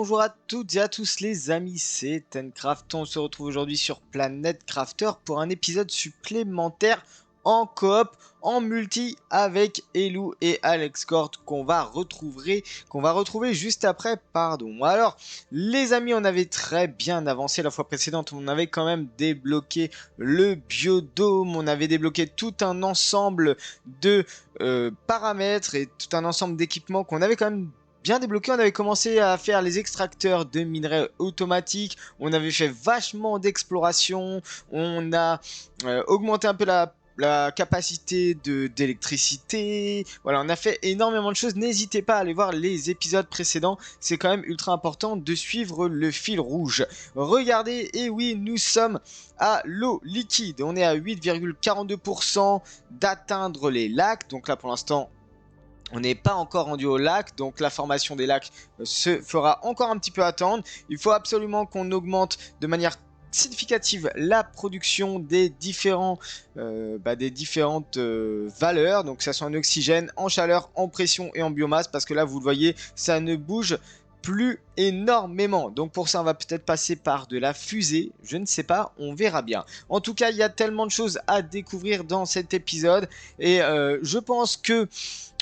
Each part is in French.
bonjour à toutes et à tous les amis, c'est Tencraft. On se retrouve aujourd'hui sur Planet Crafter pour un épisode supplémentaire en coop, en multi avec Elou et Alexcord qu'on va retrouver juste après, pardon. Alors, les amis, on avait très bien avancé la fois précédente, on avait quand même débloqué le biodôme, on avait débloqué tout un ensemble de paramètres et tout un ensemble d'équipements qu'on avait quand même bien débloqué. On avait commencé à faire les extracteurs de minerais automatiques, on avait fait vachement d'exploration, on a augmenté un peu la capacité d'électricité. Voilà, on a fait énormément de choses. N'hésitez pas à aller voir les épisodes précédents, c'est quand même ultra important de suivre le fil rouge. Regardez, et oui, nous sommes à l'eau liquide, on est à 8,42% d'atteindre les lacs. Donc là pour l'instant on n'est pas encore rendu au lac, donc la formation des lacs se fera encore un petit peu attendre. Il faut absolument qu'on augmente de manière significative la production des différentes valeurs, donc que ça soit en oxygène, en chaleur, en pression et en biomasse, parce que là vous le voyez, ça ne bouge plus énormément. Donc pour ça on va peut-être passer par de la fusée, je ne sais pas, on verra bien. En tout cas il y a tellement de choses à découvrir dans cet épisode et je pense que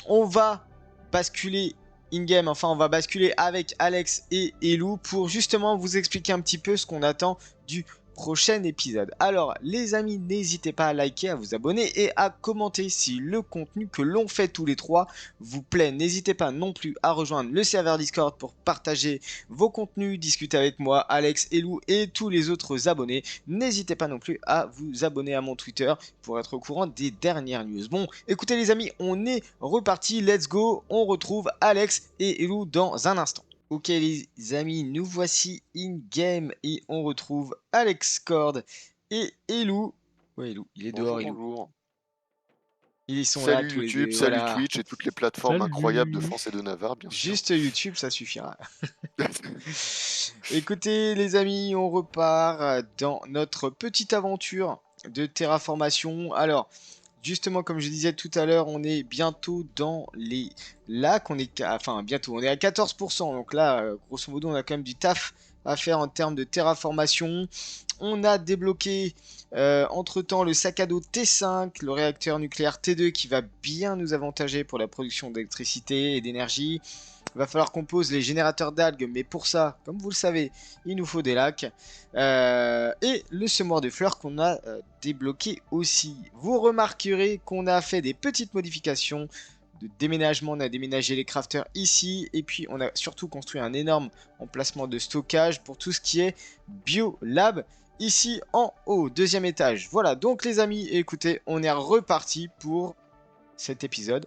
on va basculer in-game, enfin on va basculer avec Alex et Elou pour justement vous expliquer un petit peu ce qu'on attend du prochain épisode. Alors les amis, n'hésitez pas à liker, à vous abonner et à commenter si le contenu que l'on fait tous les trois vous plaît. N'hésitez pas non plus à rejoindre le serveur Discord pour partager vos contenus, discuter avec moi, Alex, Elou et tous les autres abonnés. N'hésitez pas non plus à vous abonner à mon Twitter pour être au courant des dernières news. Bon, écoutez les amis, on est reparti, let's go, on retrouve Alex et Elou dans un instant. Ok les amis, nous voici in-game et on retrouve Alex Cord et Elou. Ouais Elou, il est dehors Elou. Bonjour. Ils sont là Salut tous les YouTube, deux, salut voilà. Twitch et toutes les plateformes incroyables de Salut. France et de Navarre, bien sûr. Juste YouTube, ça suffira. Écoutez les amis, on repart dans notre petite aventure de terraformation. Alors, justement, comme je disais tout à l'heure, on est bientôt dans les lacs. On est à 14%. Donc là, grosso modo, on a quand même du taf à faire en termes de terraformation. On a débloqué entre-temps le sac à dos T5, le réacteur nucléaire T2 qui va bien nous avantager pour la production d'électricité et d'énergie. Il va falloir qu'on pose les générateurs d'algues, mais pour ça, comme vous le savez, il nous faut des lacs. Et le semoir de fleurs qu'on a débloqué aussi. Vous remarquerez qu'on a fait des petites modifications de déménagement. On a déménagé les crafters ici. Et puis on a surtout construit un énorme emplacement de stockage pour tout ce qui est Biolab. Ici en haut, deuxième étage. Voilà, donc les amis, écoutez, on est reparti pour cet épisode.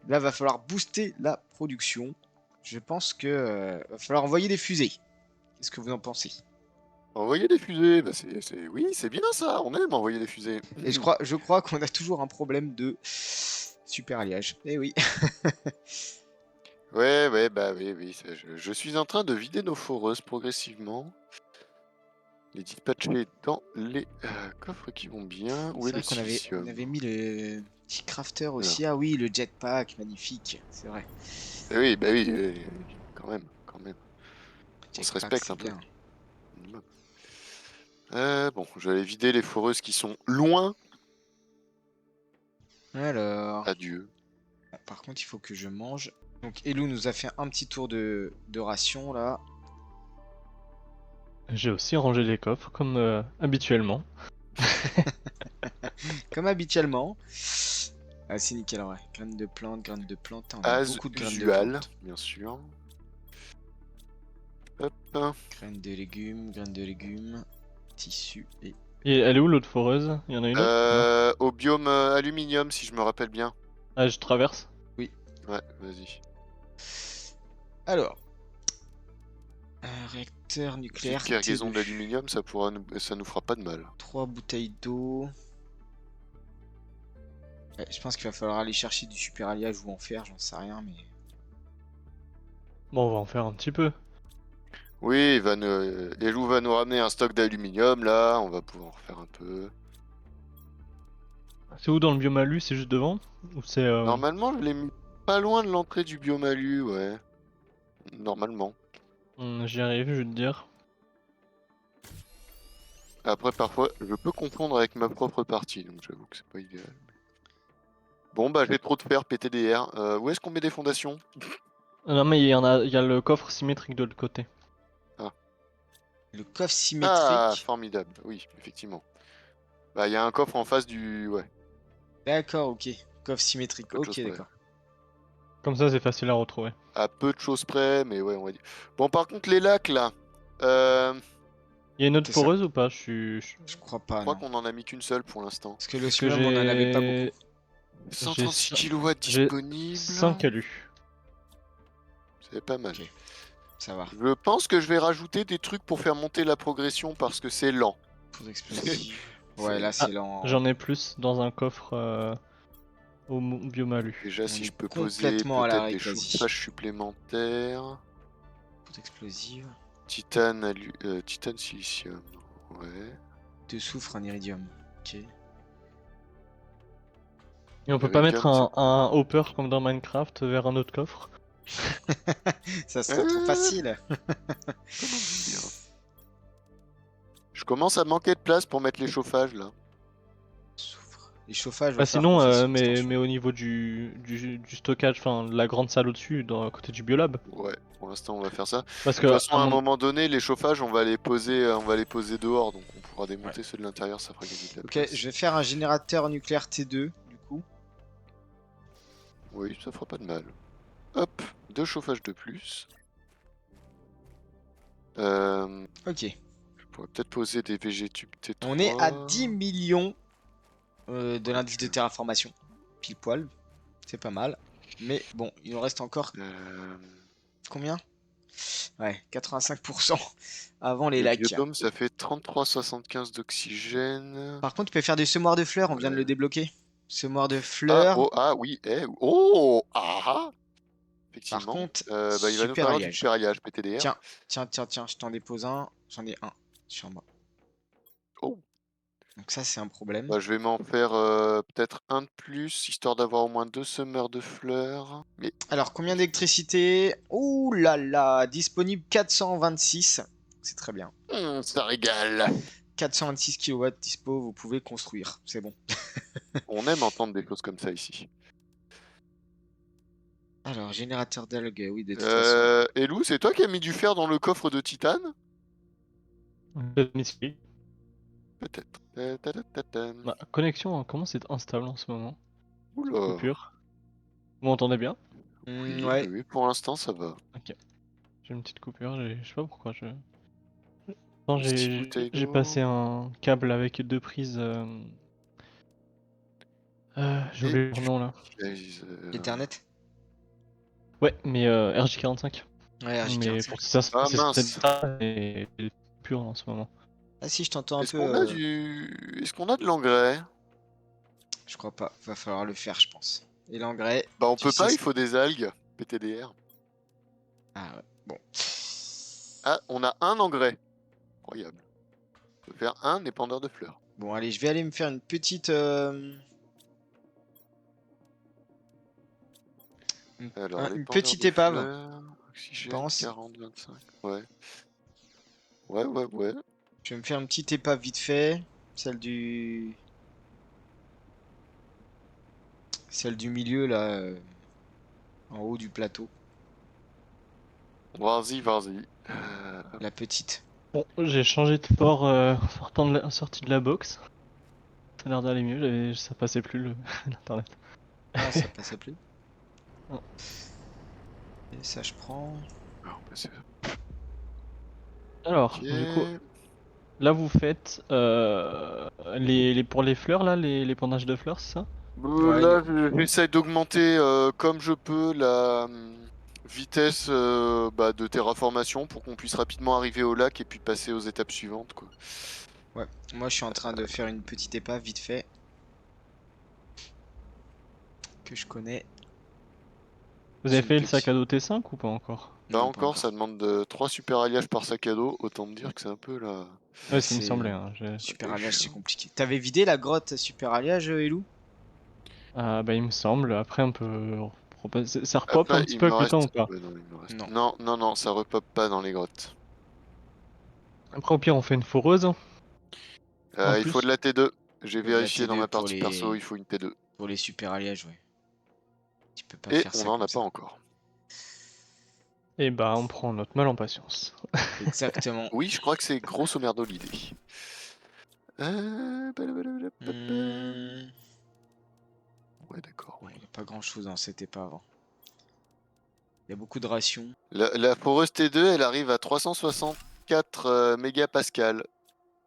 Là, va falloir booster la production. Je pense que va falloir envoyer des fusées. Qu'est-ce que vous en pensez? Envoyer des fusées, bah oui, c'est bien ça, on aime envoyer des fusées. Et je crois qu'on a toujours un problème de super alliage. Eh oui. Ouais, bah oui, je suis en train de vider nos foreuses progressivement. Les dispatcher dans les coffres qui vont bien. Où est le C'est vrai silicium? qu'on avait mis le petit crafter aussi. Ah oui, le jetpack, magnifique. C'est vrai. Oui, bah oui, quand même. On se Jetpack, respecte c'est un peu. bien. Bon, je vais vider les foreuses qui sont loin. Alors. Adieu. Par contre, il faut que je mange. Donc, Elou nous a fait un petit tour de ration là. J'ai aussi rangé les coffres comme habituellement. Comme habituellement. Ah, c'est nickel, ouais. Graines de plantes. On a As beaucoup de graines de usual, plantes. bien sûr. Hop. Graines de légumes. Tissu et... Et elle est où l'autre foreuse? Il y en a une autre? Au biome aluminium, si je me rappelle bien. Ah, je traverse? Ouais, vas-y. Alors. Réacteur nucléaire. Petite cargaison d'aluminium, ça nous fera pas de mal. 3 bouteilles d'eau. Ouais, je pense qu'il va falloir aller chercher du super alliage ou en faire, j'en sais rien, mais... Bon, on va en faire un petit peu. Oui, Elou va nous ramener un stock d'aluminium, là, on va pouvoir en faire un peu. C'est où dans le biomalu? C'est juste devant? Ou c'est Normalement, je l'ai mis pas loin de l'entrée du biomalu, ouais. Normalement. J'y arrive, je veux te dire. Après, parfois, je peux confondre avec ma propre partie, donc j'avoue que c'est pas idéal. Bon, bah, j'ai trop de fer, PTDR. Où est-ce qu'on met des fondations? Non, mais il y a le coffre symétrique de l'autre côté. Le coffre Ah, symétrique. formidable, oui, effectivement. Bah, il y a un coffre en face du... Ouais, D'accord, ok. Coffre symétrique. peu de Ok, choses près. d'accord. Comme ça, c'est facile à retrouver. À peu de choses près, mais ouais, on va dire. Bon, par contre, les lacs, là... Euh... Il y a une autre C'est ça. foreuse ou pas? Je crois Je pas, crois non. qu'on en a mis qu'une seule pour l'instant. Parce que Parce que l'osmium, on en avait pas beaucoup. j'ai 136 kW j'ai disponibles. 5 alus. C'est pas mal. Ok. Ça va. Je pense que je vais rajouter des trucs pour faire monter la progression parce que c'est lent. Poudre explosive. C'est- Ouais, là, Ah, c'est lent. j'en ai plus dans un coffre au biome alu. Déjà, On si est je peux poser complètement à peut-être l'arrêt, des quasi. chauffages supplémentaires. Poudre explosive. Titane, titane silicium. Ouais. De soufre, un iridium. Ok. Et on peut pas mettre L'iridium, un hopper comme dans Minecraft vers un autre coffre? Ça serait trop facile. comment dire? Je commence à manquer de place pour mettre les chauffages là. Soufre. Les chauffages, va Bah falloir sinon, qu'on fasse une extension. mais au niveau du stockage, enfin la grande salle au-dessus, à côté du biolab. Ouais, pour l'instant on va faire ça. Parce De que toute façon, à un mon- moment donné, les chauffages, on va les poser dehors, donc on pourra démonter ceux de l'intérieur, ça fera gagner de la Ok, place. je vais faire un générateur nucléaire T2, du coup. Oui, ça fera pas de mal. Hop, 2 chauffages de plus. Ok. Je pourrais peut-être poser des VG-tubes T3. On est à 10 millions de Ouais, l'indice de terraformation. Pile poil. C'est pas mal. Mais bon, il nous reste encore combien? Ouais, 85% avant les Le lacs. biodôme, ça fait 33,75 d'oxygène. Par contre, tu peux faire des semoirs de fleurs, on vient de le Ouais. débloquer. Semoir de Ah, fleurs. oh, ah oui, oh, ah, Par effectivement. contre, Bah, il va nous super falloir du alliage. super alliage PTDR. Tiens, je t'en dépose un. J'en ai un sur moi. Oh, Donc ça, c'est un problème. bah, je vais m'en faire peut-être un de plus, histoire d'avoir au moins 2 semeurs de fleurs. Mais Alors, combien d'électricité? Ouh là là, disponible 426. C'est très bien. ça régale. 426 kW dispo, vous pouvez construire. C'est bon. On aime entendre des choses comme ça ici. Alors, générateur d'algues, oui, de toute façon. Elou, c'est toi qui as mis du fer dans le coffre de titane? Misclick. Peut-être. Ta-ta-ta-ta-tan. Ma connexion commence à être instable en ce moment. Oula. Coupure. Vous m'entendez bien? Oui, Ouais. oui, pour l'instant ça va. Ok. J'ai une petite coupure, je sais pas pourquoi je. Non, Une petite bouteille j'ai d'eau. passé un câble avec deux prises. J'ai Et oublié du leur nom là. Ethernet? Ouais, mais RJ45. Ouais, Mais RJ45. pour ça, Ah c'est mince. ça et pur en ce moment. Ah si, je t'entends un Est-ce peu. qu'on a Est-ce qu'on a de l'engrais? Je crois pas. Va falloir le faire, je pense. Et l'engrais. Bah on tu peut sais pas, ce- il faut des algues. PTDR. Ah ouais. Bon. Ah, on a un engrais. Incroyable. On peut faire un épandeur de fleurs. Bon, allez, je vais aller me faire une petite. Alors, Une l'épandeur petite de épave, fleurs, je oxygène, pense. 40, 25. Ouais. Ouais. Je vais me faire une petite épave vite fait. Celle du. Celle du milieu, là. En haut du plateau. Vas-y. La petite. Bon, j'ai changé de port sortie de la box. Ça a l'air d'aller mieux, ça passait plus l'internet. Ah, ça passait plus. Non. Et ça, je prends. Alors, bah, c'est- Alors, Ok. du coup, là vous faites pour les fleurs là, les pendages de fleurs, c'est ça? Ouais, Là, j'essaie d'augmenter comme je peux la vitesse de terraformation pour qu'on puisse rapidement arriver au lac et puis passer aux étapes suivantes, quoi. ouais. Moi, je suis en train de faire une petite épave vite fait. Que je connais. Vous avez C'est fait une le sac petite- à dos T5 ou pas encore? Pas Non, pas encore, ça demande 3 super alliages par sac à dos, autant me dire que c'est un peu là. Ouais, ce qui me C'est- semblait. Hein, Super Ouais, alliage, je- c'est compliqué. T'avais vidé la grotte super alliage, Elou? Ah, bah il me semble. Après on peut Ça repop un Après, petit il peu me avec le temps ou reste. pas? Ouais, non, il me reste. Non. Non, non, non, ça repop pas dans les grottes. Après, au pire, on fait une foreuse. En Il faut plus. de la T2. J'ai Faut de la vérifié dans T2 ma pour partie perso, il faut une T2. pour les super alliages, ouais. Tu peux pas Et faire on ça n'en comme a ça. pas encore. Et bah, on prend notre mal en patience. Exactement. Oui, je crois que c'est grosso merdo l'idée. Hmm. Ouais, d'accord. Bon, il n'y a pas grand chose dans cette épave. Il y a beaucoup de rations. La foreuse T2, elle arrive à 364 mégapascal.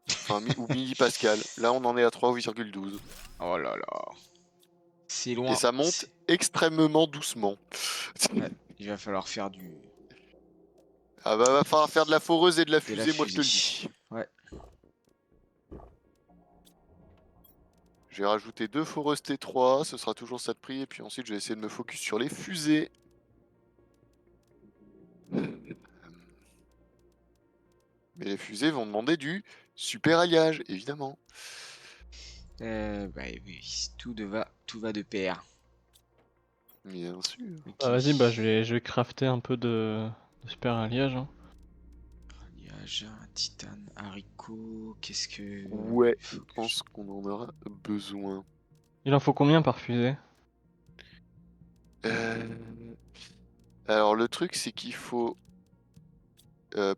Enfin, ou millipascal. Là, on en est à 3,12. Oh là là. C'est loin. Et ça monte extrêmement doucement. Ouais, il va falloir faire Ah bah, va falloir faire de la foreuse et de la de la fusée, moi je te le fusée. dis. Ouais. J'ai rajouté 2 foreuses T3, ce sera toujours ça de prix, et puis ensuite je vais essayer de me focus sur les fusées. Mais les fusées vont demander du super alliage, évidemment. Bah oui, tout va de pair. Bien sûr. Ok. Bah, vas-y, bah, je vais crafter un peu de super alliage. Hein. Alliage, titane, haricot, qu'est-ce que... Ouais, je pense qu'on en aura besoin. Il en faut combien par fusée? Euh, Alors le truc c'est qu'il faut...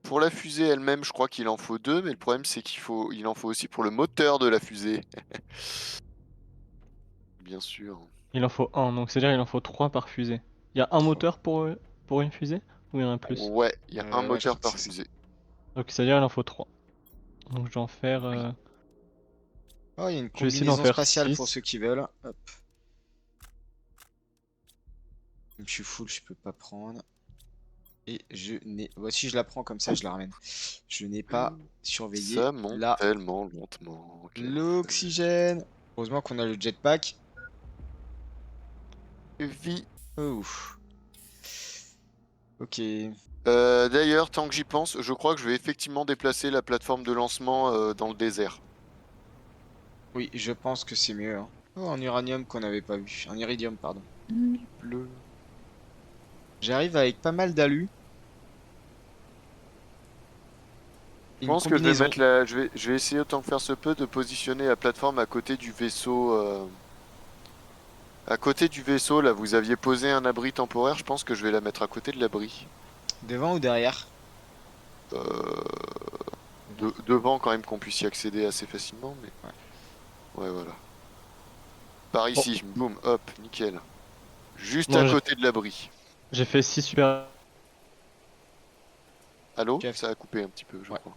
pour la fusée elle-même, je crois qu'il en faut 2, mais le problème c'est il en faut aussi pour le moteur de la fusée. Bien sûr. Il en faut un, donc c'est-à-dire il en faut 3 par fusée. Il y a un moteur pour une fusée? Ou il y en a plus? Ouais, il y a un Ouais, je moteur crois que par c'est ça. fusée. Donc c'est-à-dire il en faut 3. Donc je vais en faire... Oh, il y a une Je vais essayer d'en combinaison faire spatiale pour 6. ceux qui veulent. Hop. Comme je suis full, je peux pas prendre. Et je n'ai... Voici, je la prends comme ça, je la ramène. Je n'ai pas surveillé Ça monte tellement lentement. l'oxygène. Heureusement qu'on a le jetpack. Vie. Ouf. Ok. D'ailleurs, tant que j'y pense, je crois que je vais effectivement déplacer la plateforme de lancement dans le désert. Oui, je pense que c'est mieux. Hein. Oh, un uranium qu'on n'avait pas vu. Un iridium, pardon. Bleu. J'arrive avec pas mal d'alu. Je Une pense que je vais combinaison. mettre la... je vais essayer autant que faire se peut de positionner la plateforme à côté du vaisseau. À côté du vaisseau, là, vous aviez posé un abri temporaire. Je pense que je vais la mettre à côté de l'abri. Devant ou derrière? Devant quand même qu'on puisse y accéder assez facilement. Mais... Ouais, voilà. Par ici, boum, hop, nickel. Juste Bon, à côté de l'abri. J'ai fait 6 super... Allô? Jeff. Ça a coupé un petit peu, je Ouais. crois.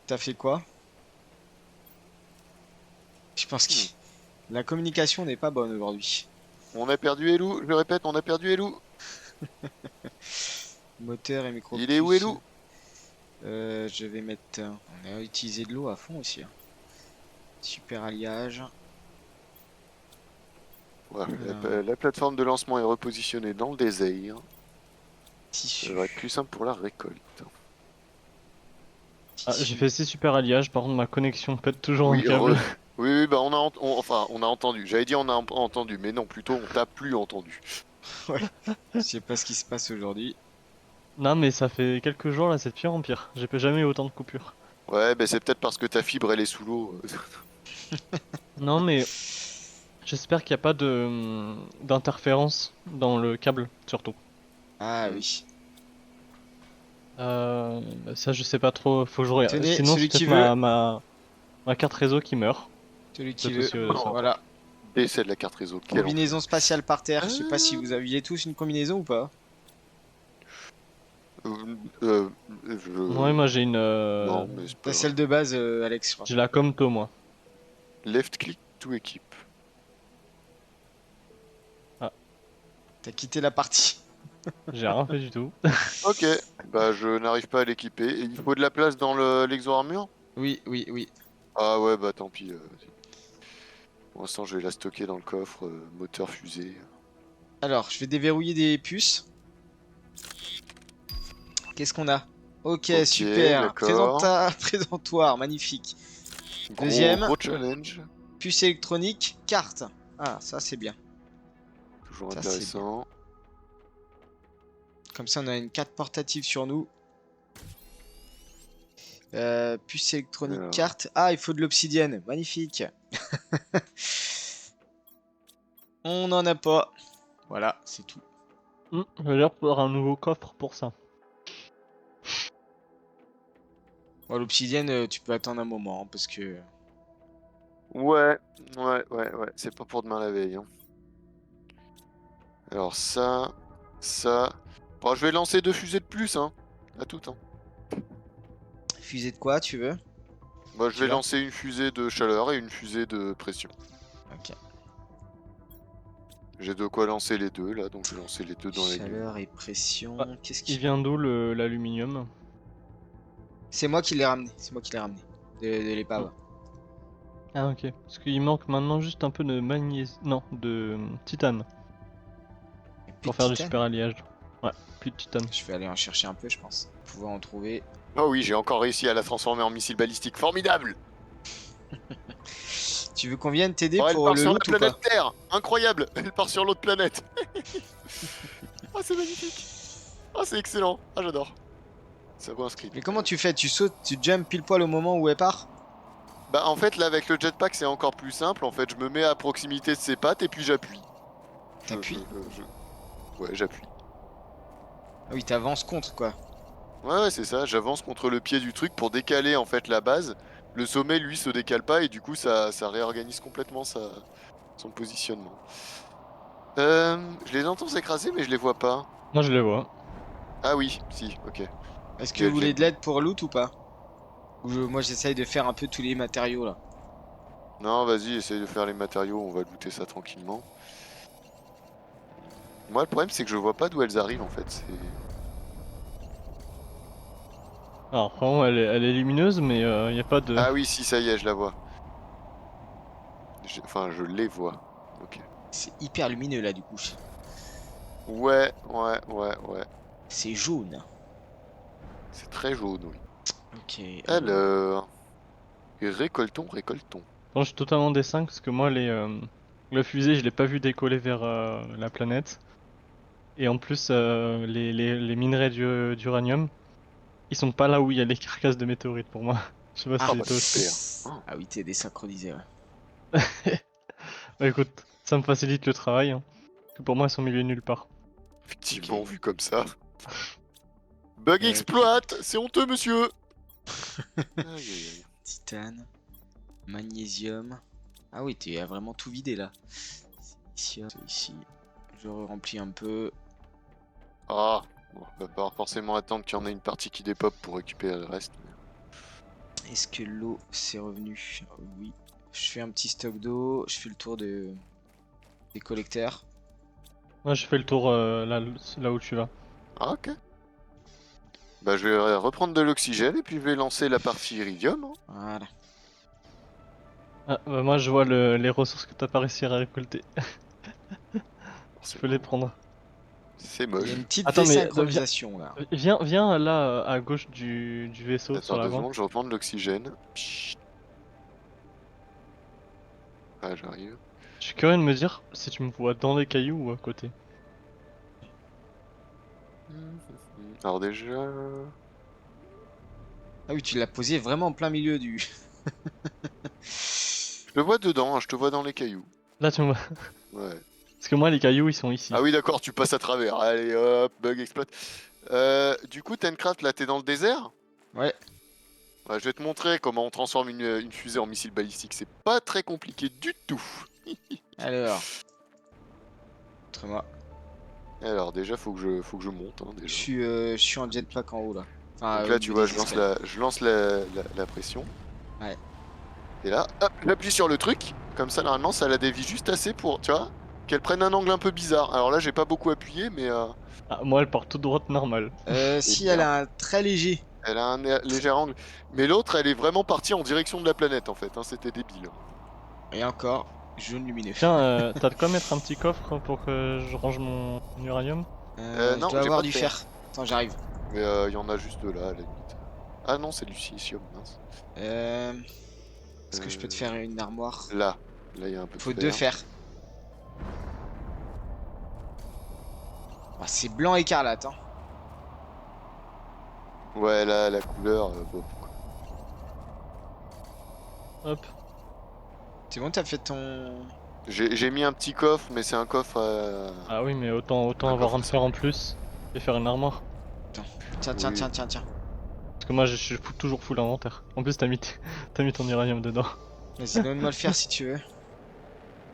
T'as fait quoi? Je pense que la communication n'est pas bonne aujourd'hui. On a perdu Elou, je le répète, on a perdu Elou. Moteur et micro. Il est où Elou? Je vais mettre. On a utilisé de l'eau à fond aussi. Hein. Super alliage. Voilà, la plateforme de lancement est repositionnée dans le désert. Tissu. Ça va être plus simple pour la récolte. Ah, j'ai fait 6 super alliages, par contre ma connexion pète toujours un Oui, câble. oui, bah on a entendu. J'avais dit on a entendu, mais non, plutôt on t'a plus entendu. Je sais pas ce qui se passe aujourd'hui. Non mais ça fait quelques jours là, c'est de pire en pire. J'ai jamais eu autant de coupures. Ouais, bah c'est peut-être parce que ta fibre elle est sous l'eau. Non mais j'espère qu'il n'y a pas d'interférence dans le câble surtout. Ah oui. Ça je sais pas trop, faut que je regarde. Tenez, Sinon celui c'est qui peut-être veut. ma carte réseau qui meurt. Celui qui C'est veut. aussi, ça. Voilà. Et c'est de la carte réseau. Quel Combinaison spatiale par terre. Je sais pas si Ah. vous aviez tous une combinaison ou pas. Ouais, moi j'ai une. Non, mais c'est pas T'as grave. celle de base, Alex, je crois. J'ai la Comto moi. Left click to équipe. T'as quitté la partie. J'ai rien fait du tout. Ok, bah je n'arrive pas à l'équiper. Et il faut de la place dans l'exo-armure? Oui, oui, oui. Ah ouais, bah tant pis. Pour l'instant, je vais la stocker dans le coffre, moteur fusée. Alors, je vais déverrouiller des puces. Qu'est-ce qu'on a? Ok, Ok, super. d'accord. Présentoir, magnifique. Gros, Deuxième. gros challenge. Puce électronique, carte. Ah, ça c'est bien. Toujours Ça, c'est intéressant. Comme ça, on a une carte portative sur nous. Puce électronique, Alors. carte. Ah, il faut de l'obsidienne. Magnifique. On n'en a pas. Voilà, c'est tout. Je vais leur faire un nouveau coffre pour ça. Bon, l'obsidienne, tu peux attendre un moment hein, parce que. Ouais. C'est pas pour demain la veille. Hein. Alors ça. Bon, je vais lancer 2 fusées de plus, hein. À tout, hein. Fusée de quoi, tu veux? Bah, je Tu vais l'as lancer une fusée de chaleur et une fusée de pression. Ok. J'ai de quoi lancer les deux là, donc je vais lancer les deux dans les nuits. Chaleur et pression. Ah, Qu'est-ce Il qui. vient d'où l'aluminium? C'est moi qui l'ai ramené. C'est moi qui l'ai ramené. De l'épave. Ah ok. Parce qu'il manque maintenant juste un peu de magnésium. Non, de titane. Et puis Pour faire du titane. super alliage. Ouais, plus de titane. Je vais aller en chercher un peu, je pense. Pouvoir en trouver. Oh oui, j'ai encore réussi à la transformer en missile balistique. Formidable! Tu veux qu'on vienne t'aider Oh, elle pour part le sur la loot ou pas? planète Terre! Incroyable! Elle part sur l'autre planète! Oh, c'est magnifique! Oh, c'est excellent! Ah, j'adore! Ça vaut un script. Mais comment tu fais? Tu sautes, tu jumps pile poil au moment où elle part? Bah, en fait, là, avec le jetpack, c'est encore plus simple. En fait, je me mets à proximité de ses pattes et puis j'appuie. T'appuies? Ouais, j'appuie. Ah oui, t'avances contre quoi. Ouais, c'est ça. J'avance contre le pied du truc pour décaler, en fait, la base. Le sommet, lui, se décale pas et du coup, ça réorganise complètement son positionnement. Je les entends s'écraser, mais je les vois pas. Moi je les vois. Ah oui, si, ok. Est-ce Et que vous elles voulez viennent de l'aide pour loot ou pas? Moi j'essaye de faire un peu tous les matériaux là. Non, vas-y, essaye de faire les matériaux, on va looter ça tranquillement. Moi, le problème, c'est que je vois pas d'où elles arrivent, en fait. Alors vraiment elle est lumineuse mais y a pas de... Ah oui, si, ça y est, je la vois. Enfin, je les vois. Ok. C'est hyper lumineux là du coup. Ouais. C'est jaune. C'est très jaune, oui. Ok. Alors... Et récoltons. Bon, je suis totalement des 5 parce que moi le fusée je l'ai pas vu décoller vers la planète. Et en plus les minerais d'uranium, ils sont pas là où il y a les carcasses de météorites pour moi. Je sais pas Ah, si toi aussi. super. Ah oui, t'es désynchronisé, ouais. Bah écoute, ça me facilite le travail. Hein. Parce que pour moi, elles sont milieu nulle part. Effectivement, Ok. vu comme ça. Bug Euh, exploit. C'est honteux, monsieur. Aïe. Titane. Magnésium. Ah oui, tu as vraiment tout vidé là. Ici. Je remplis un peu. Ah, bon, va falloir forcément attendre qu'il y en ait une partie qui dépop pour récupérer le reste. Est-ce que l'eau c'est revenu? Oui. Je fais un petit stock d'eau. Je fais le tour des collecteurs. Moi, je fais le tour là où tu vas. Ah, ok. Bah, je vais reprendre de l'oxygène et puis je vais lancer la partie iridium. Hein. Voilà. Ah, bah moi, je vois les ressources que t'as pas réussi à récolter. Je peux les prendre. C'est Il y a moche. une petite Attends, mais désynchronisation là. viens là à gauche du vaisseau sur Attends 2 l'avant. secondes, je reprends de l'oxygène. Chut. Ah, j'arrive. Je suis curieux de me dire si tu me vois dans les cailloux ou à côté. Alors déjà... Ah oui, tu l'as posé vraiment en plein milieu du. Je te vois dedans, hein, je te vois dans les cailloux. Là, tu me vois. Ouais. Parce que moi, les cailloux, ils sont ici. Ah oui, d'accord, tu passes à travers. Allez, hop, bug exploite. Du coup, Tencraft, là, t'es dans le désert? Ouais. Ouais, je vais te montrer comment on transforme une fusée en missile balistique. C'est pas très compliqué du tout. Alors. Montre-moi. Alors déjà, faut que je monte. Hein, déjà. Je suis en jetpack en haut là. Enfin, Donc au là, niveau tu vois, des je lance, escaliers. la, je lance la pression. Ouais. Et là, hop, j'appuie sur le truc. Comme ça, normalement, ça la dévie juste assez pour, tu vois, qu'elle prenne un angle un peu bizarre. Alors là, j'ai pas beaucoup appuyé, mais Ah, moi, elle part toute droite normale. Si, bien. elle a un très léger. Elle a un léger angle. Mais l'autre, elle est vraiment partie en direction de la planète, en fait. Hein, c'était débile. Et encore, jaune lumineux. Tiens, t'as de quoi mettre un petit coffre pour que je range mon uranium? Je non, dois j'ai avoir pas de du fer. fer. Attends, j'arrive. Mais il y en a juste là, à la limite. Ah non, c'est du silicium, mince. Est-ce que je peux te faire une armoire? Là, il y a un peu de Faut fer. 2 fers. Ah, c'est blanc écarlate, hein. Ouais, là, la couleur, bon. Hop. C'est bon, t'as fait ton... J'ai mis un petit coffre, mais c'est un coffre Ah oui, mais autant un avoir coffre un fer en plus et faire une armoire. Tiens, tiens, Oui. tiens, tiens, tiens. Parce que moi je suis toujours full inventaire. En plus t'as mis, t'as mis ton uranium dedans. Vas-y, donne-moi le fer si tu veux.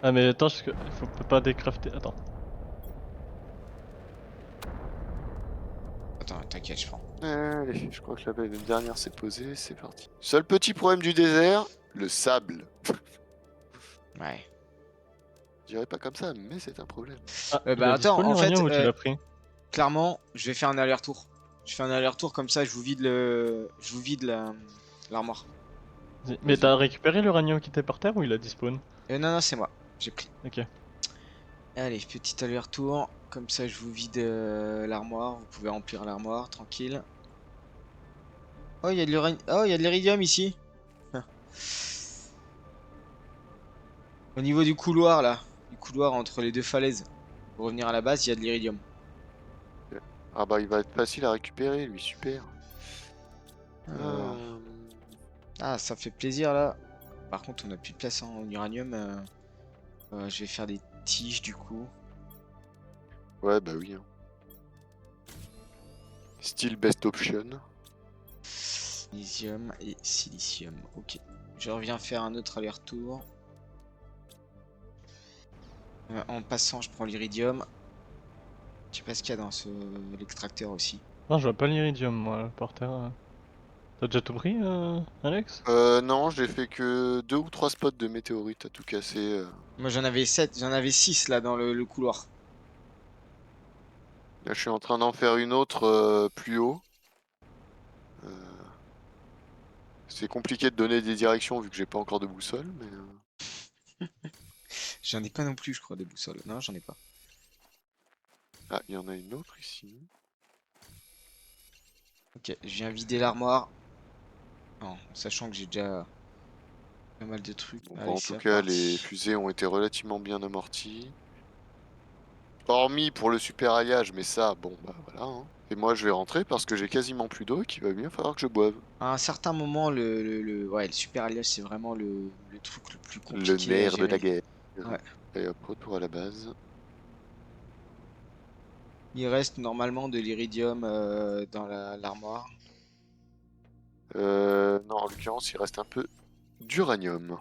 Ah mais attends, faut pas décrafter. Attends. Attends, t'inquiète, je prends. Allez, je crois que la dernière s'est posée, c'est parti. Seul petit problème du désert, le sable. Ouais. Je dirais pas comme ça, mais c'est un problème. Ah, il Bah a attends, dispo en fait, l'uranium ou tu l'as pris? clairement, je vais faire un aller-retour. Je fais un aller-retour comme ça, je vous vide le... Je vous vide l'armoire. Mais Vas-y. t'as récupéré l'uranium qui était par terre ou il a dispawn? Non, non, c'est moi. J'ai pris. Ok. Allez, petit aller-retour. Comme ça, je vous vide l'armoire. Vous pouvez remplir l'armoire, tranquille. Oh, il y a de l'uranium. Oh, il y a de l'iridium ici. Ah. Au niveau du couloir, là. Du couloir entre les deux falaises. Pour revenir à la base, il y a de l'iridium. Ah bah il va être facile à récupérer, lui, super. Alors... Euh, Ah, ça fait plaisir, là. Par contre, on a plus de place en uranium. Je vais faire des tiges, du coup. Ouais, bah oui. Hein. Still best option. Magnésium et silicium. Ok. Je reviens faire un autre aller-retour. En passant, je prends l'iridium. Je sais pas ce qu'il y a dans l'extracteur aussi. Non, je vois pas l'iridium moi par terre. T'as déjà tout pris, Alex? Non, j'ai fait que 2 ou 3 spots de météorites à tout casser. Moi j'en avais 7, j'en avais 6 là dans le couloir. Là, je suis en train d'en faire une autre plus haut. Euh, C'est compliqué de donner des directions vu que j'ai pas encore de boussole, mais... J'en ai pas non plus, je crois, des boussoles. Non, j'en ai pas. Ah, il y en a une autre ici. Ok, je viens vider l'armoire. En sachant que j'ai déjà pas mal de trucs. Bon, bah, Allez, en c'est tout cas, les reparti. fusées ont été relativement bien amorties. Hormis pour le super alliage, mais ça, bon, bah voilà. Hein. Et moi, je vais rentrer parce que j'ai quasiment plus d'eau et qu'il va bien falloir que je boive. À un certain moment, ouais, le super alliage, c'est vraiment le truc le plus Le compliqué à nerf de la gérer. guerre. Ouais. Et hop, retour à la base. Il reste normalement de l'iridium dans l'armoire. Non, en l'occurrence, il reste un peu d'uranium.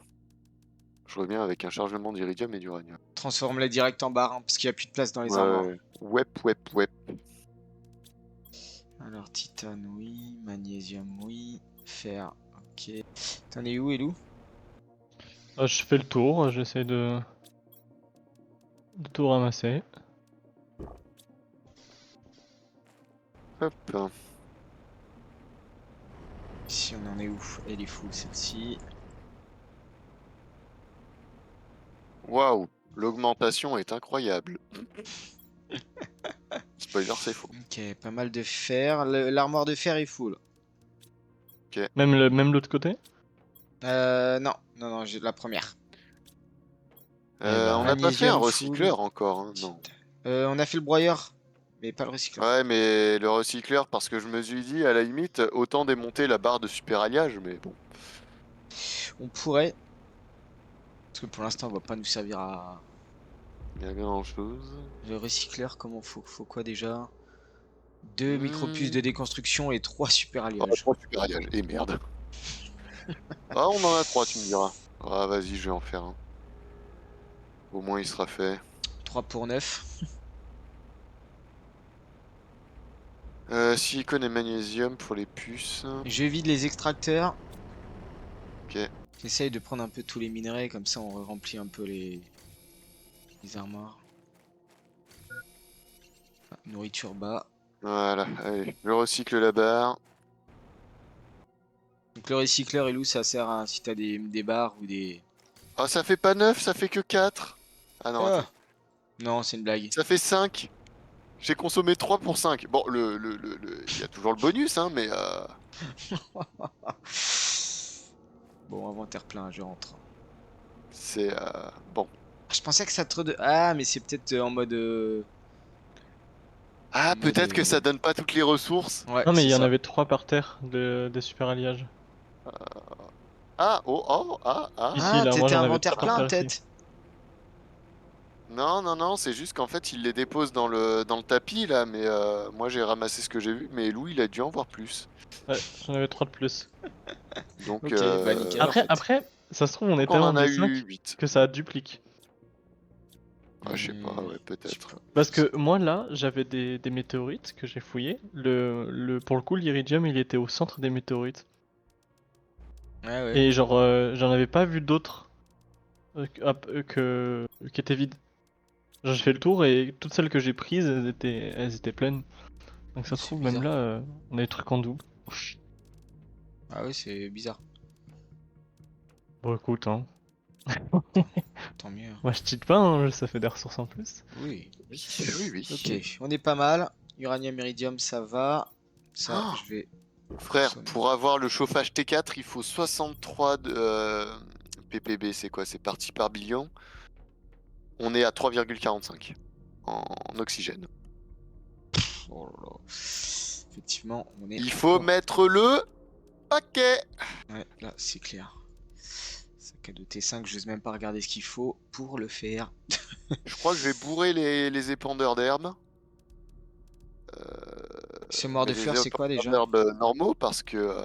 Je reviens avec un chargement d'iridium et d'uranium. Transforme-la direct en barre, hein, parce qu'il n'y a plus de place dans les armoires. Ouais, wep. Alors, titane, oui. Magnésium, oui. Fer, ok. T'en es où, Elou? Je fais le tour, j'essaie de tout ramasser. Hop. Ici, on en est où? Elle est full, celle-ci. Waouh, l'augmentation est incroyable. Spoiler, c'est faux. Ok, pas mal de fer. L'armoire de fer est full. Même l'autre côté? Non, non, non, j'ai la première. On n'a pas fait un Magnésium full. recycleur encore, hein, non. On a fait le broyeur, mais pas le recycleur. Ouais, mais le recycleur, parce que je me suis dit, à la limite, autant démonter la barre de super alliage, mais bon. On pourrait. Parce que pour l'instant, on va pas nous servir à. Il y a grand chose. Le recycleur, comment faut quoi déjà? 2 micropuces de déconstruction et 3 super Oh, alliages. 3 super alliages, et merde. Ah, on en a 3, tu me diras. Ah, vas-y, je vais en faire un. Au moins, il sera fait. 3 pour 9. Silicone et magnésium pour les puces. Je vide les extracteurs. Ok. J'essaye de prendre un peu tous les minerais, comme ça on remplit un peu les armoires. Ah, nourriture bas. Voilà, allez, je recycle la barre. Donc le recycleur, Elou, ça sert à si t'as des barres ou des... Ah, ça fait pas 9, ça fait que 4. Ah non, Ah attends. non, c'est une blague. Ça fait 5. J'ai consommé 3 pour 5. Bon, il y a toujours le bonus, hein, mais... Bon, inventaire plein, je rentre. C'est... Bon. Je pensais que ça te... Ah, mais c'est peut-être en mode... Ah, En mode, peut-être que ça donne pas toutes les ressources. Ouais, Non, mais il y c'est en ça. avait 3 par terre des super alliages. Ah, oh, oh, ah, ah. Ici, Ah, là, moi t'étais j'en avais 3 inventaire par plein, terre ici. peut-être. Non, non, non, c'est juste qu'en fait, il les dépose dans le tapis, là, mais moi, j'ai ramassé ce que j'ai vu, mais Lou, il a dû en voir plus. Ouais, j'en avais 3 de plus. Donc, Ok, bah nickel. En Après, fait. après, ça se trouve, on est on tellement en a des eu 5 8. que ça duplique. Ah, je sais pas, ouais, Je sais peut-être. pas. Parce que moi là, j'avais des météorites que j'ai fouillées. Pour le coup, l'iridium il était au centre des météorites. Ouais, ouais. Et genre, j'en avais pas vu d'autres qui étaient vides. Genre, j'ai fait le tour et toutes celles que j'ai prises, elles étaient pleines. Donc ça se C'est trouve, même bizarre. là, on a des trucs en double. Ah ouais, c'est bizarre. Bon, écoute, hein. Tant mieux. Moi je cheat pas, hein, ça fait des ressources en plus. Oui. Oui, oui, oui. Ok, on est pas mal. Uranium, iridium, ça va. Ça, Oh, je vais frère, consommer. pour avoir le chauffage T4, il faut 63 de ppb, c'est quoi? C'est parti par billion. On est à 3,45 en oxygène. Oh là là. Effectivement, on est Il faut encore. mettre le paquet. Ouais, là, c'est clair. Sac à dos T5, je n'ose même pas regarder ce qu'il faut pour le faire. Je crois que je vais bourrer les épandeurs d'herbe. Semoir Mais de les fleurs, c'est quoi épandeurs déjà? d'herbe normaux parce que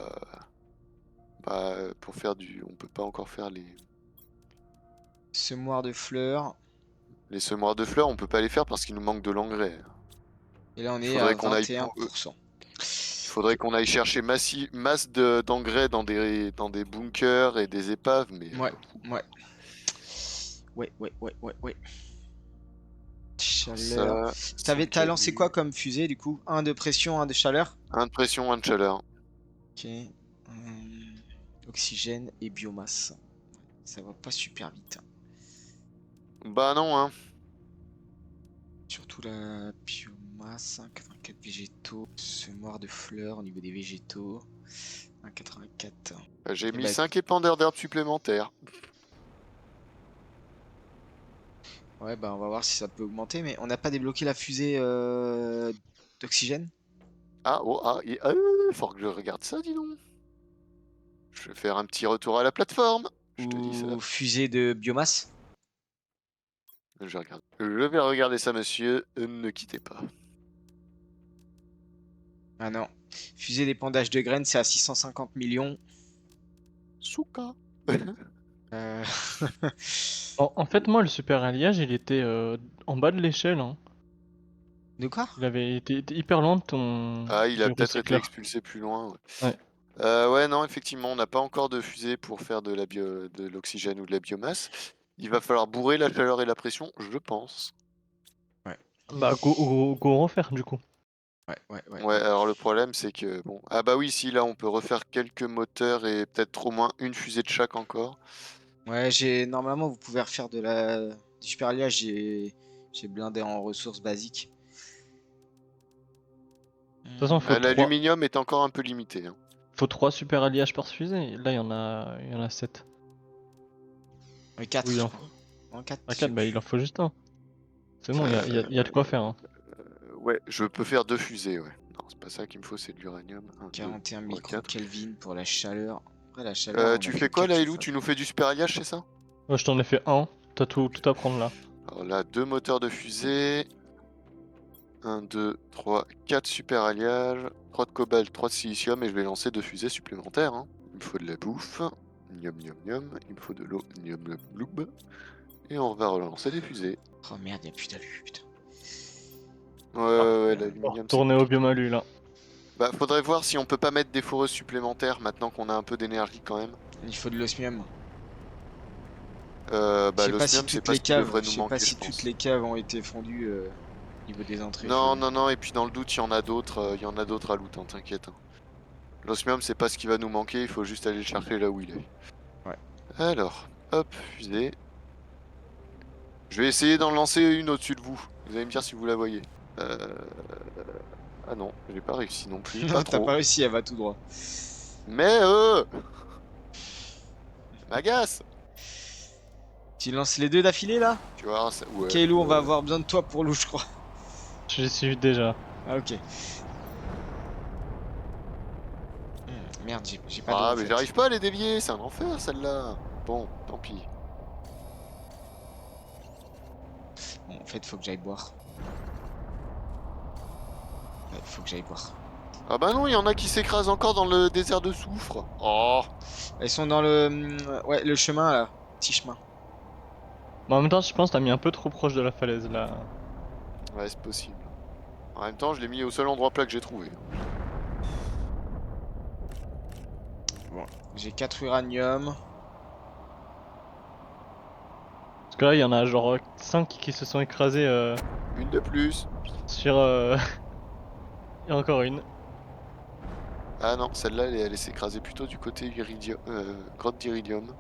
pour faire on peut pas encore faire Semoir de fleurs. les semoirs de fleurs, on peut pas les faire parce qu'il nous manque de l'engrais. Et là, on Il est à faudrait qu'on aille 21%. Il faudrait qu'on aille chercher masse d'engrais dans des bunkers et des épaves, mais Ouais, ouais. Ouais. Chaleur. ça me T'as lancé calme. quoi comme fusée du coup? Un de pression, un de chaleur? Un de pression, un de chaleur. Ok. Oxygène et biomasse. Ça va pas super vite. Bah non, hein. Surtout la biomasse, 84 végétaux, semoir de fleurs au niveau des végétaux, 1,84. J'ai Eh mis ben, 5 épandeurs d'herbe supplémentaires. ouais, bah on va voir si ça peut augmenter, mais on n'a pas débloqué la fusée d'oxygène? Ah, oh, ah, faut que je regarde ça, dis donc. Je vais faire un petit retour à la plateforme. Je te dis ça. Ou fusée de biomasse? Je vais regarder ça, monsieur. Ne quittez pas. Ah non. Fusée d'épandage de graines, c'est à 650 millions. Souka. Euh, En fait, moi, le super alliage, il était en bas de l'échelle, hein. De quoi? Il avait été hyper loin de Ah, il a du peut-être été recycleur. expulsé plus loin. Ouais. Ouais. Ouais, non, effectivement, on n'a pas encore de fusée pour faire de l'oxygène ou de la biomasse. Il va falloir bourrer la chaleur et la pression, je pense. Bah, go refaire du coup. Ouais, alors le problème, c'est que bon. Ah bah oui, si là, on peut refaire quelques moteurs et peut-être au moins une fusée de chaque encore. Ouais, normalement vous pouvez refaire du super alliage, j'ai blindé en ressources basiques. De toute façon, L'aluminium est encore un peu limité, hein. faut 3 super alliages par fusée. Là, il y en a 7. 4 Oui, je en crois. En 4, À 4, bah, il en faut juste un. C'est bon, il y a de quoi faire, hein. Ouais, je peux faire 2 fusées, ouais. Non, c'est pas ça qu'il me faut, c'est de l'uranium. 41 3, 4. micro-Kelvin pour la chaleur. Après la chaleur, on Tu a fais que quoi là, 4 Elou? chauffages. Tu nous fais du super alliage, c'est ça? Ouais, je t'en ai fait un. T'as tout à prendre là. Alors là, 2 moteurs de fusée. 1, 2, 3, 4 super alliages. 3 de cobalt, 3 de silicium. Et je vais lancer 2 fusées supplémentaires, hein. Il me faut de la bouffe. Nium, nium, nium. Il me faut de l'eau. Nium, nium, bloub. Et on va relancer des fusées. Oh merde, y'a plus d'alu, putain. Ouais, l'aluminium, c'est Tourner au compliqué. biomalu là. Bah, faudrait voir si on peut pas mettre des foreuses supplémentaires maintenant qu'on a un peu d'énergie quand même. Il faut de l'osmium. Bah, Je sais pas si l'osmium, c'est toutes pas les ce qui devrait caves, nous je sais pas manquer, si je pense. toutes les caves ont été fondues au niveau des entrées. Non, non, non, et puis dans le doute, il y en a d'autres à loot, hein, t'inquiète, hein. L'osmium, c'est pas ce qui va nous manquer, il faut juste aller le chercher là où il est. Ouais. Alors, hop, fusée. Je vais essayer d'en lancer une au-dessus de vous. Vous allez me dire si vous la voyez. Ah non, j'ai pas réussi non plus, pas T'as trop. pas réussi, elle va tout droit. Mais m'agace. Tu lances les deux d'affilée là? Tu vois, ouais. Ok, Lou, on va avoir besoin de toi pour Lou, je crois. J'y suis déjà. Ah, ok. Merde, j'ai pas d'eau Ah, en mais fait. j'arrive pas à les dévier, c'est un enfer celle-là. Bon, tant pis. Bon, en fait, faut que j'aille boire. Ouais, faut que j'aille boire. Ah bah non, il y en a qui s'écrasent encore dans le désert de soufre. Oh, Elles sont dans le, ouais, le chemin là, petit chemin. Mais en même temps, je pense que t'as mis un peu trop proche de la falaise là. ouais, c'est possible. En même temps, je l'ai mis au seul endroit plat que j'ai trouvé. Bon, j'ai 4 uranium. Parce que là, il y en a genre 5 qui se sont écrasés Une de plus. sur. Et encore une. Ah non, celle-là, elle s'est écrasée plutôt du côté grotte d'Iridium.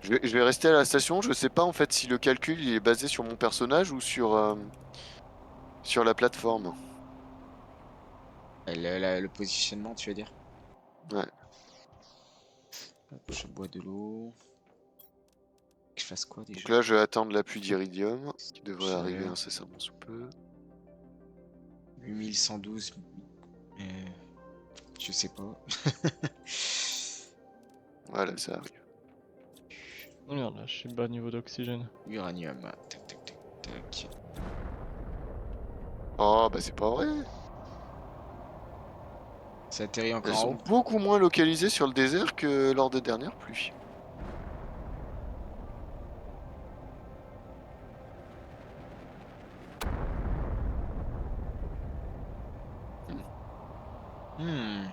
Je vais rester à la station. Je sais pas en fait si le calcul il est basé sur mon personnage ou sur la plateforme. Le positionnement, tu veux dire? Ouais. Hop, je bois de l'eau. Que je fasse quoi déjà? Donc là, je vais attendre la pluie d'Iridium qui devrait arriver Chaleur. incessamment sous peu. 8112. Euh, je sais pas. Voilà, ça arrive. Oh merde, là, je suis bas niveau d'oxygène. Uranium. Tac, tac, tac, tac. Oh, bah c'est pas vrai. Ça atterrit Elles encore en sont haut. beaucoup moins localisées sur le désert que lors des dernières pluies. Hmm.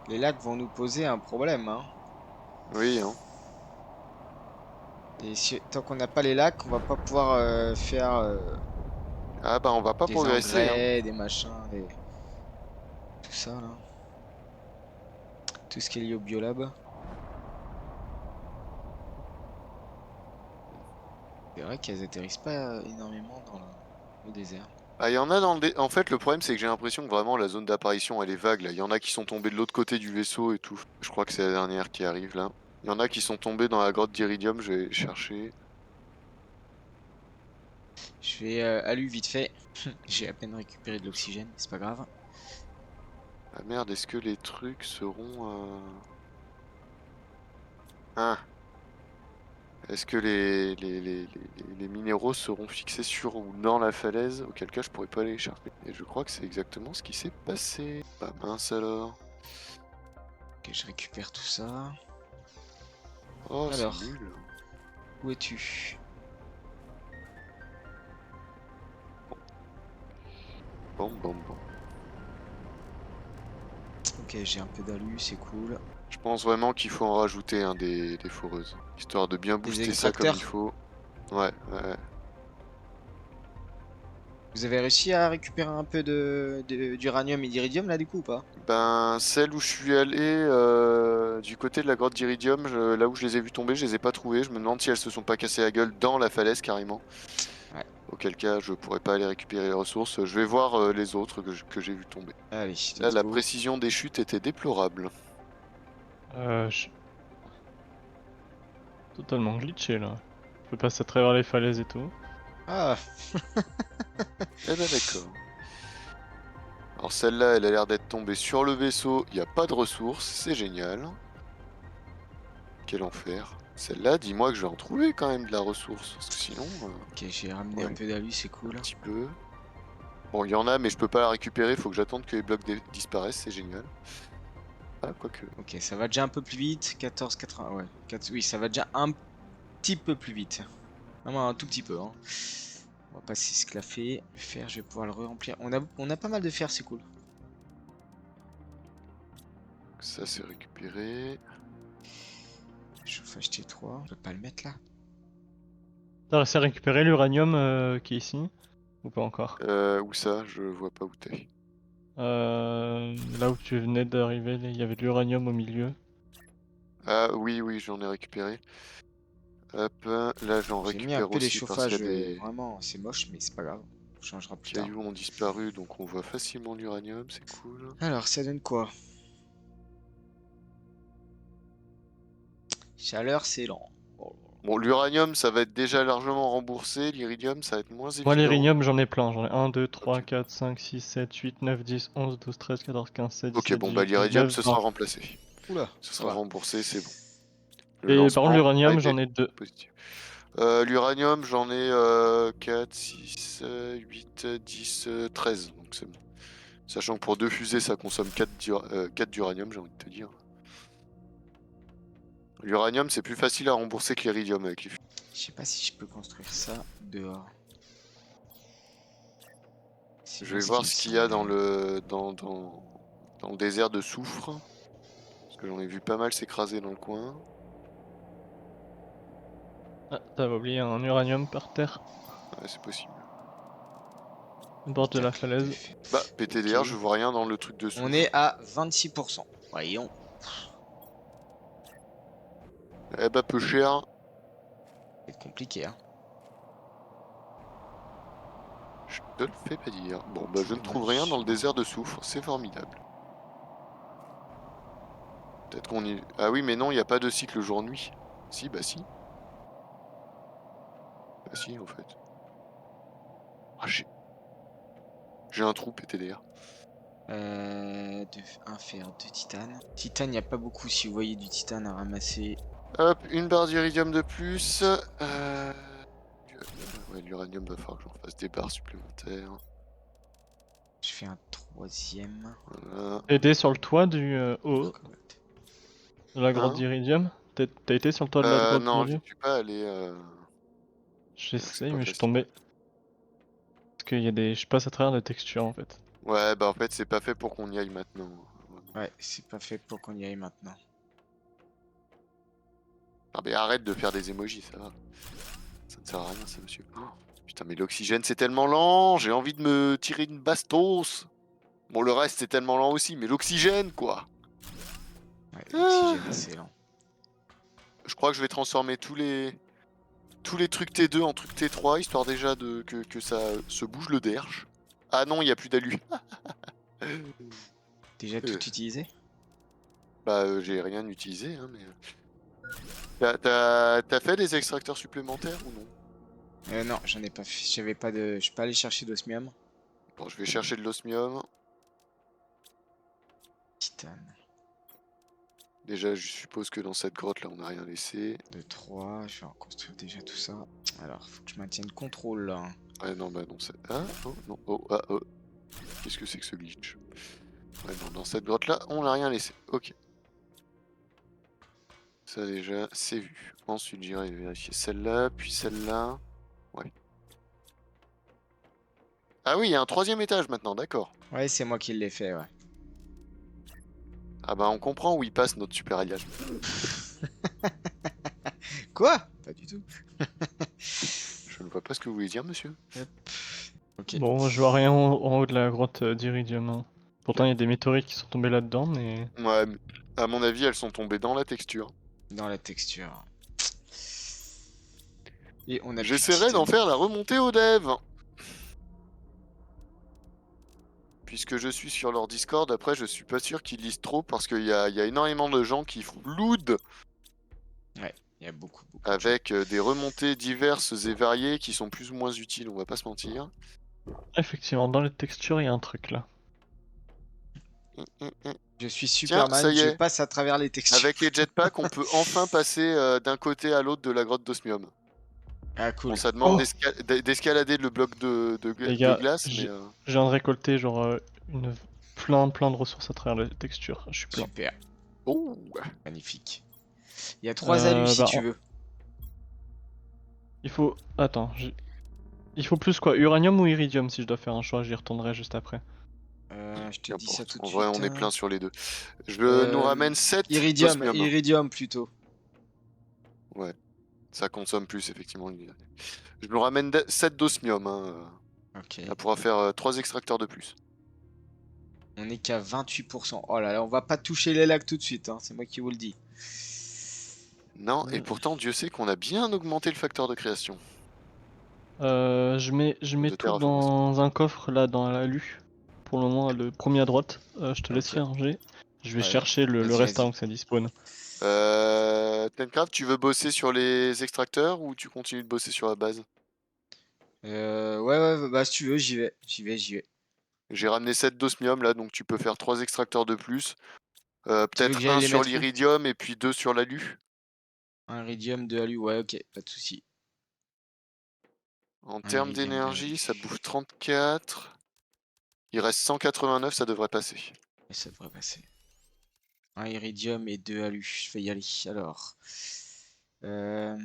Les lacs vont nous poser un problème, hein. Oui, hein. Et tant qu'on n'a pas les lacs, on va pas pouvoir faire Ah bah on va pas des progresser, hein. engrais, des machins, tout ça là. Tout ce qui est lié au biolab. C'est vrai qu'elles atterrissent pas énormément dans le désert. Ah, il y en a dans En fait, le problème, c'est que j'ai l'impression que vraiment la zone d'apparition, elle est vague, là. Il y en a qui sont tombés de l'autre côté du vaisseau et tout. Je crois que c'est la dernière qui arrive, là. Il y en a qui sont tombés dans la grotte d'Iridium, je vais chercher. Je vais à lui vite fait. J'ai à peine récupéré de l'oxygène, mais c'est pas grave. Ah merde, est-ce que les trucs seront... Ah, est-ce que les minéraux seront fixés sur ou dans la falaise? Auquel cas, je pourrais pas aller les chercher. Et je crois que c'est exactement ce qui s'est passé. Bah mince alors. Ok, je récupère tout ça. Oh, c'est Alors, nul. où es-tu? Bon, bon, bon. Ok, j'ai un peu d'alu, c'est cool. Je pense vraiment qu'il faut en rajouter un des foreuses. Histoire de bien Des booster ça comme il extracteurs. faut. Ouais, ouais. Vous avez réussi à récupérer un peu d'uranium et d'iridium là du coup ou pas? Ben, celle où je suis allé, du côté de la grotte d'Iridium, là où je les ai vus tomber, je les ai pas trouvées. Je me demande si elles se sont pas cassées la gueule dans la falaise carrément. Ouais. Auquel cas, je pourrais pas aller récupérer les ressources. Je vais voir les autres que j'ai vu tomber. Allez, Là, let's la go. précision des chutes était déplorable. Je suis totalement glitché là. Je peux passer à travers les falaises et tout. Ah, Eh ben d'accord. Alors celle-là, elle a l'air d'être tombée sur le vaisseau. Il n'y a pas de ressources, c'est génial. Quel enfer. Celle-là, dis-moi que je vais en trouver quand même de la ressource. Parce que sinon, ok, j'ai ramené un ouais, peu d'alu, c'est un cool. petit peu. Bon, il y en a, mais je peux pas la récupérer. Faut que j'attende que les blocs disparaissent, c'est génial. Ah, quoique. Ok, ça va déjà un peu plus vite. 14,80, ouais. Oui, ça va déjà un petit peu plus vite. Vraiment un tout petit peu, hein. On va pas s'esclaffer. Le fer, je vais pouvoir le remplir. On a pas mal de fer, c'est cool. Ça, c'est récupéré. Chauffage T3. On peut pas le mettre là? T'as réussi à récupérer l'uranium qui est ici? Ou pas encore? Où ça? Je vois pas où t'es. Là où tu venais d'arriver, il y avait de l'uranium au milieu. Ah, oui, oui, j'en ai récupéré. Hop, là, j'en J'ai mis un récupère peu les aussi parce qu'il y a chauffages. des Vraiment, c'est moche, mais c'est pas grave. On changera plus tard. cailloux ont disparu, donc on voit facilement l'uranium, c'est cool. Alors, ça donne quoi? Chaleur, c'est lent. Oh. Bon, l'uranium, ça va être déjà largement remboursé. L'iridium, ça va être moins évident. Moi, l'iridium, j'en ai plein. J'en ai 1, 2, 3, Ok. 4, 5, 6, 7, 8, 9, 10, 11, 12, 13, 14, 15, 16, Ok, 17, bon, bah 18, l'iridium, 19, ce 20. sera remplacé. Oula, Ce ça sera va. remboursé, c'est bon. Le Et par contre, lancement l'uranium, a j'en été ai 2. positif. L'uranium, j'en ai 4, 6, 8, 10, 13. Donc c'est bon. Sachant que pour 2 fusées, ça consomme 4 d'uranium, j'ai envie de te dire. L'uranium, c'est plus facile à rembourser que l'iridium avec les fusées. Je sais pas si je peux construire ça dehors. C'est Je bien vais voir me ce qu'il y a dans semblait. le désert de soufre. Parce que j'en ai vu pas mal s'écraser dans le coin. Ah, t'avais oublié un uranium par terre, Ouais, c'est possible. au bord de la Tacle de falaise. fer. Bah, PTDR, Ok. je vois rien dans le truc de soufre. On est à 26%. Voyons. Eh bah, peu cher. C'est compliqué, hein. Je te le fais pas dire. Bon, bah, je ne trouve Dommage. rien dans le désert de soufre. C'est formidable. Peut-être qu'on y... Ah oui, mais non, il n'y a pas de cycle jour-nuit. Si, bah si. Bah si, en fait. Ah, j'ai un trou PTDR. Un fer, 2 titane. Titane, il n'y a pas beaucoup si vous voyez du titane à ramasser. Hop, une barre d'iridium de plus. Ouais, l'uranium, va falloir que j'en fasse des barres supplémentaires. Je fais un troisième. Voilà. T'as sur le toit du haut de la grotte Hein? d'iridium? T'as été sur le toit de la grotte Non, j'y d'iridium? suis pas allé. C'est vrai que c'est J'essaye, pas mais je suis facile. tombé. Parce qu'il y a des... Je passe à travers des textures en fait. Ouais, bah en fait, c'est pas fait pour qu'on y aille maintenant. Ouais, c'est pas fait pour qu'on y aille maintenant. Ah, mais arrête de faire des emojis, ça va. Ça ne sert à rien, ça, monsieur. Oh, putain, mais l'oxygène, c'est tellement lent. J'ai envie de me tirer une bastos. Bon, le reste, c'est tellement lent aussi, mais l'oxygène, quoi. Ouais, l'oxygène, c'est lent. Je crois que je vais transformer tous les trucs T2 en trucs T3, histoire déjà que ça se bouge le derche. Ah non, il n'y a plus d'alu. Déjà tout utilisé? Bah, j'ai rien utilisé, hein, mais... T'as fait des extracteurs supplémentaires ou non? Non, j'en ai pas fait. J'avais pas de. Je suis pas allé chercher d'osmium. Bon, je vais chercher de l'osmium. Titane. Déjà, je suppose que dans cette grotte là, on n'a rien laissé. 2, 3. Je vais reconstruire déjà tout ça. Alors, faut que je maintienne le contrôle là. Ouais, non, bah non, c'est... Ah, oh, non, oh, ah, oh. Qu'est-ce que c'est que ce glitch? Ouais, non, dans cette grotte là, on n'a rien laissé. Ok. Ça déjà, c'est vu. Ensuite, j'irai vérifier celle-là, puis celle-là. Ouais. Ah oui, il y a un troisième étage maintenant, d'accord. Ouais, c'est moi qui l'ai fait, ouais. Ah bah on comprend où il passe notre super alliage. Quoi? Pas du tout. Je ne vois pas ce que vous voulez dire, monsieur. Ok. Bon, je vois rien en haut de la grotte d'iridium, hein. Pourtant, il y a des météorites qui sont tombés là-dedans, mais... Ouais, mais à mon avis, elles sont tombées dans la texture. Dans la texture. Et on a plus de J'essaierai d'en titane. faire la remontée au dev. Puisque je suis sur leur Discord, après je suis pas sûr qu'ils lisent trop parce qu'il y a énormément de gens qui floudent Ouais, il y a beaucoup. avec des remontées diverses et variées qui sont plus ou moins utiles, on va pas se mentir. Effectivement, dans les textures, il y a un truc là. Je suis Tiens, Superman, ça y je est. passe à travers les textures. Avec les jetpacks, on peut enfin passer d'un côté à l'autre de la grotte d'osmium. Ah, cool. Bon, ça demande Oh d'escalader le bloc de Les gars, glace, mais... je viens de récolter genre plein de ressources à travers les textures. Je suis plein. Super. Oh, Magnifique. Il y a 3 alus si bah, tu veux. Il faut... Attends, il faut plus quoi? Uranium ou iridium si je dois faire un choix, j'y retournerai juste après. Je te dis ça tout de en suite. vrai, on est plein sur les deux. Je nous ramène 7 Iridium, d'osmium. iridium plutôt. Ouais, ça consomme plus, effectivement. Je nous ramène 7 d'osmium. Hein. Ok. Ça pourra faire 3 extracteurs de plus. On est qu'à 28%. Oh là là, on va pas toucher les lacs tout de suite, hein. C'est moi qui vous le dis. Non, et pourtant, Dieu sait qu'on a bien augmenté le facteur de création. Je mets tout terraformation. dans un coffre là dans la lue. Pour le moment, le premier à droite. Je te laisse Ok. y ranger. Je vais Ouais, chercher le vas-y, reste vas-y. avant que ça despawn. Tencraft, tu veux bosser sur les extracteurs ou tu continues de bosser sur la base? Ouais, bah si tu veux, j'y vais. J'ai ramené 7 d'osmium là, donc tu peux faire 3 extracteurs de plus. Tu veux que Peut-être j'aille un les sur mettre où? l'iridium et puis 2 sur l'alu. Un iridium, 2 alu, ouais, ok, pas de souci. En Un termes iridium, 2 d'énergie, alu. ça bouffe 34. Il reste 189, ça devrait passer. Et ça devrait passer. Un iridium et 2 alu, je vais y aller. Alors, euh,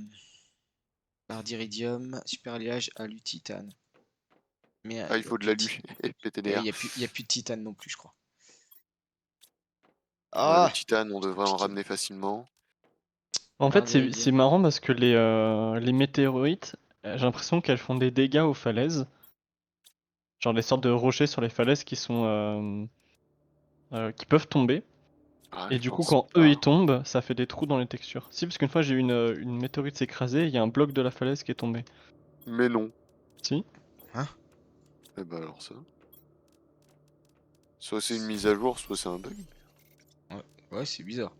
barre d'iridium, super alliage, alu, titane. Mais Ah, il y a faut de plus de l'alu. Et PTDR. y a plus de titane non plus, je crois. Ouais, le Ah, titane, on devrait en compliqué. ramener facilement. En Barre fait, c'est d'iridium. marrant parce que les météorites, j'ai l'impression qu'elles font des dégâts aux falaises. Genre des sortes de rochers sur les falaises qui sont qui peuvent tomber. Ah, Et je du coup, pense quand eux ils pas. tombent, ça fait des trous dans les textures. Si, parce qu'une fois j'ai eu une météorite s'écraser, il y a un bloc de la falaise qui est tombé. Mais non. Si? Hein? Eh ben alors ça. Soit c'est une mise à jour, soit c'est un bug. Ouais, c'est bizarre.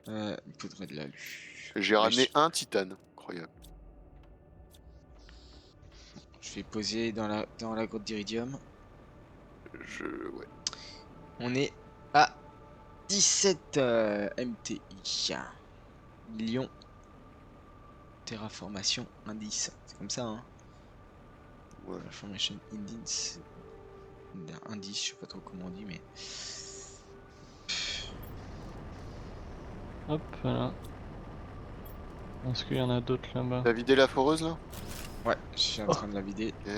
Il faudrait de l'alu. J'ai ramené un titane. Incroyable. Je vais poser dans la grotte d'iridium. Ouais. On est à 17 MTI. Millions. Terraformation indice. C'est comme ça, hein. Ouais. Terraformation indice. Indice, je sais pas trop comment on dit, mais. Hop, voilà. Est-ce qu'il y en a d'autres là-bas? T'as vidé la foreuse là? Ouais, je suis en train de la vider. Ok.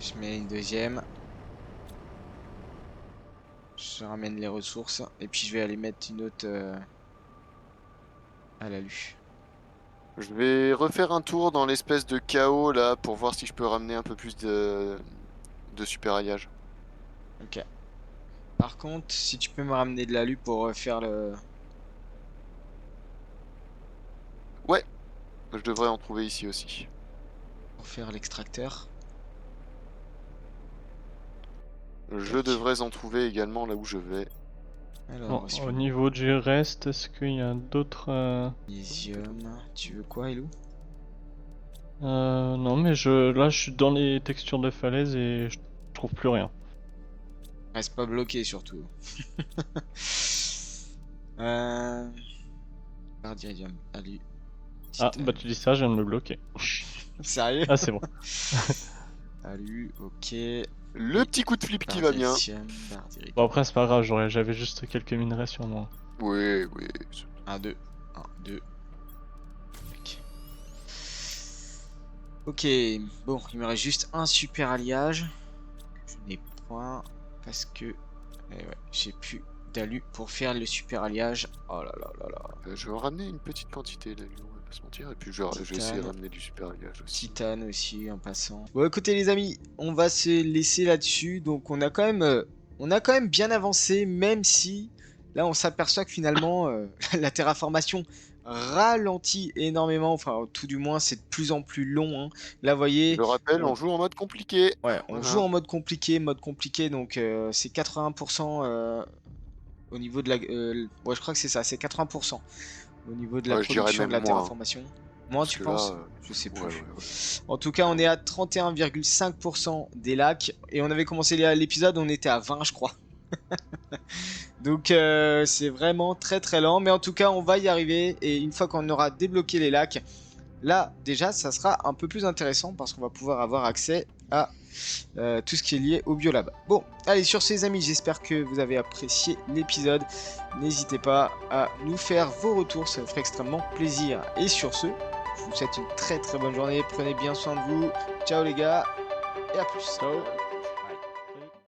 Je mets une deuxième. Je ramène les ressources. Et puis je vais aller mettre une autre à l'alu. Je vais refaire un tour dans l'espèce de chaos là pour voir si je peux ramener un peu plus de super alliage. Ok. Par contre, si tu peux me ramener de l'alu pour faire le. Ouais, je devrais en trouver ici aussi. Pour faire l'extracteur. Je devrais en trouver également là où je vais. Alors, Bon, suivant. au niveau du reste, est-ce qu'il y a d'autres... Magnésium. Tu veux quoi, Elou? Non, mais là je suis dans les textures de falaise et je trouve plus rien. Reste pas bloqué surtout. Barre d'iridium. Alu. Ah, Titane. bah tu dis ça, je viens de me bloquer. Sérieux? Ah, c'est bon. Alu, ok. Le petit coup de flip qui va bien. Barre d'iridium. Bon, après, c'est pas grave, j'avais juste quelques minerais sur moi. Oui, oui. 1, 2. 1, 2. Ok, bon, il me reste juste un super alliage. Je n'ai point parce que j'ai plus d'alu pour faire le super alliage. Oh là là là là. Je vais en ramener une petite quantité là, on va pas se mentir. Et puis je vais essayer de ramener du super alliage aussi. Titane aussi en passant. Bon, écoutez les amis, on va se laisser là-dessus. Donc on a quand même bien avancé, même si là on s'aperçoit que finalement la terraformation ralentit énormément. Enfin, tout du moins, c'est de plus en plus long, hein. Là, vous voyez. Je rappelle, on joue en mode compliqué. Ouais, on Voilà. joue en mode compliqué, donc c'est 80% au niveau de la. Ouais, je crois que c'est ça, c'est 80% au niveau de la Ouais, je dirais production de même la moins. terraformation. Moins, Parce tu que penses? là, Je sais plus. ouais. En tout cas, on est à 31,5% des lacs et on avait commencé l'épisode, on était à 20, je crois. Donc c'est vraiment très très lent, mais en tout cas, on va y arriver et une fois qu'on aura débloqué les lacs, là déjà, ça sera un peu plus intéressant parce qu'on va pouvoir avoir accès à tout ce qui est lié au biolab. Bon, allez, sur ces amis, j'espère que vous avez apprécié l'épisode. N'hésitez pas à nous faire vos retours, ça nous ferait extrêmement plaisir. Et sur ce, je vous souhaite une très très bonne journée. Prenez bien soin de vous. Ciao les gars, et à plus. Ciao.